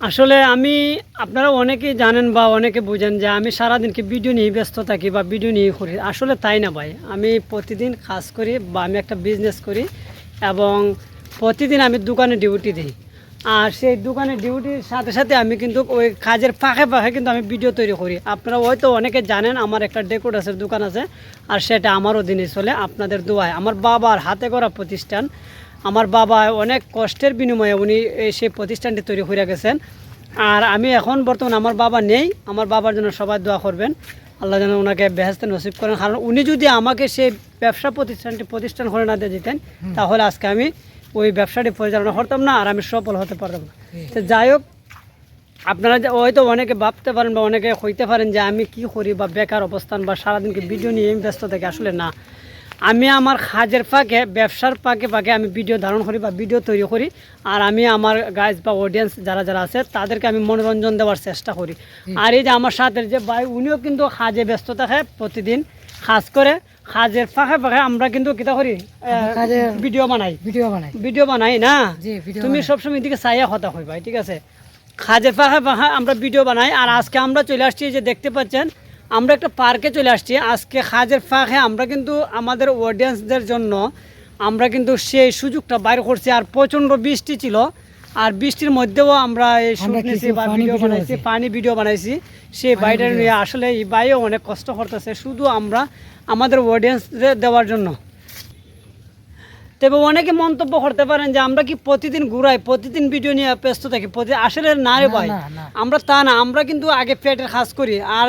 আসলে আমি আপনারা অনেকেই জানেন বা অনেকে বুঝেন যে আমি সারাদিনকে ভিডিও নিয়ে ব্যস্ত থাকি বা ভিডিও নিয়ে করি। আসলে তাই না ভাই, আমি প্রতিদিন কাজ করি বা আমি একটা বিজনেস করি এবং প্রতিদিন আমি দোকানে ডিউটি দিই। আর সেই দোকানে ডিউটির সাথে সাথে আমি কিন্তু ওই কাজের ফাঁকে ফাঁকে কিন্তু আমি ভিডিও তৈরি করি। আপনারা হয়তো অনেকে জানেন আমার একটা ডেকোরেটরের দোকান আছে, আর সেটা আমার অধীনে চলে আপনাদের দোয়ায়। আমার বাবার হাতে করা প্রতিষ্ঠান, আমার বাবা অনেক কষ্টের বিনিময়ে উনি সেই প্রতিষ্ঠানটি তৈরি করে গেছেন। আর আমি এখন বর্তমানে আমার বাবা নেই, আমার বাবার জন্য সবাই দোয়া করবেন, আল্লাহ যেন ওনাকে বেহেশতে নসিব করেন। কারণ উনি যদি আমাকে সেই ব্যবসা প্রতিষ্ঠান করে না দিয়ে দিতেন, তাহলে আজকে আমি ওই ব্যবসাটি পরিচালনা করতাম না, আর আমি সফল হতে পারতাম না। তো যাই হোক, আপনারা হয়তো অনেকে ভাবতে পারেন বা অনেকে হইতে পারেন যে আমি কি করি বা বেকার অবস্থান বা সারাদিনকে ভিডিও নিয়ে ব্যস্ত থাকি। আসলে না, আমি আমার কাজের ফাঁকে ব্যবসার ফাঁকে ফাঁকে আমি ভিডিও ধারণ করি বা ভিডিও তৈরি করি। আর আমি আমার গাইজ বা অডিয়েন্স যারা যারা আছে তাদেরকে আমি মনোরঞ্জন দেওয়ার চেষ্টা করি। আর এই যে আমার সাথে যে ভাই, উনিও কিন্তু কাজে ব্যস্ত থাকে, প্রতিদিন কাজ করে। কাজের ফাঁকে ফাঁকে আমরা কিন্তু কিতা করি, ভিডিও বানাই ভিডিও বানাই না। তুমি সবসময় এদিকে চাইয়া কথা কই ভাই, ঠিক আছে? কাজের ফাঁকে ফাঁকে আমরা ভিডিও বানাই। আর আজকে আমরা চলে আসছি, যে দেখতে পাচ্ছেন আমরা একটা পার্কে চলে আসছি আজকে। কাজের ফাঁকে আমরা কিন্তু আমাদের অডিয়েন্সদের জন্য আমরা কিন্তু সেই সুযোগটা বাইর করছি। আর প্রচণ্ড বৃষ্টি ছিল, আর বৃষ্টির মধ্যেও আমরা এই শুট নিয়েছি বা ভিডিও বানাইছি, পানি ভিডিও বানাইছি। সেই বাইরে নিয়ে আসলে এই বাইরেও অনেক কষ্ট করতেছে, শুধু আমরা আমাদের অডিয়েন্সদের দেওয়ার জন্য। তবে অনেকে মন্তব্য করতে পারেন যে আমরা কি প্রতিদিন ঘুরাই, প্রতিদিন ভিডিও নিয়ে ব্যস্ত থাকি। আসলে না রে ভাই, আমরা তা না। আমরা কিন্তু আগে পেটের কাজ করি। আর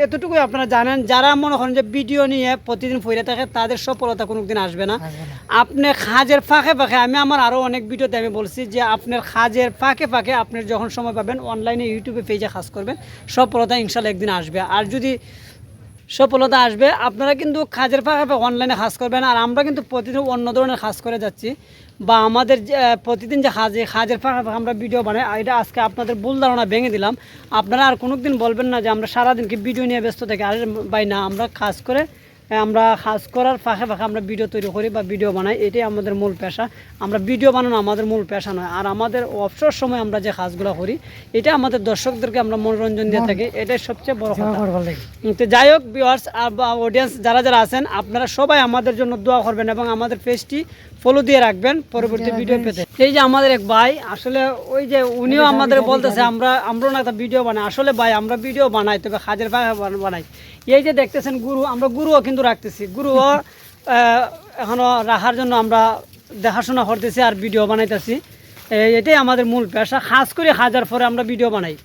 এতটুকুই আপনারা জানেন, যারা মনে করেন যে ভিডিও নিয়ে প্রতিদিন ফিরে থাকে তাদের সফলতা কোনো দিন আসবে না। আপনি কাজের ফাঁকে ফাঁকে, আমি আমার আরও অনেক ভিডিওতে আমি বলছি যে আপনার কাজের ফাঁকে ফাঁকে আপনার যখন সময় পাবেন অনলাইনে ইউটিউবে পেজে কাজ করবেন, সফলতা ইনশাল্লাহ একদিন আসবে। আর যদি সফলতা আসবে, আপনারা কিন্তু কাজের ফাঁকে ফাঁকে অনলাইনে কাজ করবেন। আর আমরা কিন্তু প্রতিদিন অন্য ধরনের কাজ করে যাচ্ছি, বা আমাদের যে প্রতিদিন যে কাজের ফাঁকে ফাঁকে আমরা ভিডিও বানাই, এটা আজকে আপনাদের ভুল ধারণা ভেঙে দিলাম। আপনারা আর কোনো দিন বলবেন না যে আমরা সারাদিনকে ভিডিও নিয়ে ব্যস্ত থাকি। আর ভাই না, আমরা কাজ করে, আমরা কাজ করার ফাঁকে ফাঁকে আমরা ভিডিও তৈরি করি বা ভিডিও বানাই, এটাই আমাদের মূল পেশা। আমরা ভিডিও বানানো আমাদের মূল পেশা নয়। আর আমাদের অবসর সময় আমরা যে কাজগুলো করি, এটা আমাদের দর্শকদেরকে আমরা মনোরঞ্জন দিয়ে থাকি, এটাই সবচেয়ে বড় কথা। তো যাই হোক ভিউয়ার্স বা অডিয়েন্স যারা যারা আছেন, আপনারা সবাই আমাদের জন্য দোয়া করবেন এবং আমাদের পেজটি ফলো দিয়ে রাখবেন পরবর্তী ভিডিও পেতে। এই যে আমাদের এক ভাই, আসলে ওই যে উনিও আমাদের বলতেছে আমরাও না একটা ভিডিও বানাই। আসলে ভাই, আমরা ভিডিও বানাই, তবে কাজের ফাঁকে বানাই। এই যে দেখতেছেন গুরু, আমরা গুরুও কিন্তু রাখতেছি, গুরুও এখনও রাখার জন্য আমরা দেখাশোনা করতেছি আর ভিডিও বানাইতেছি। এটাই আমাদের মূল পেশা। কাজ করে হাজার পরে আমরা ভিডিও বানাই।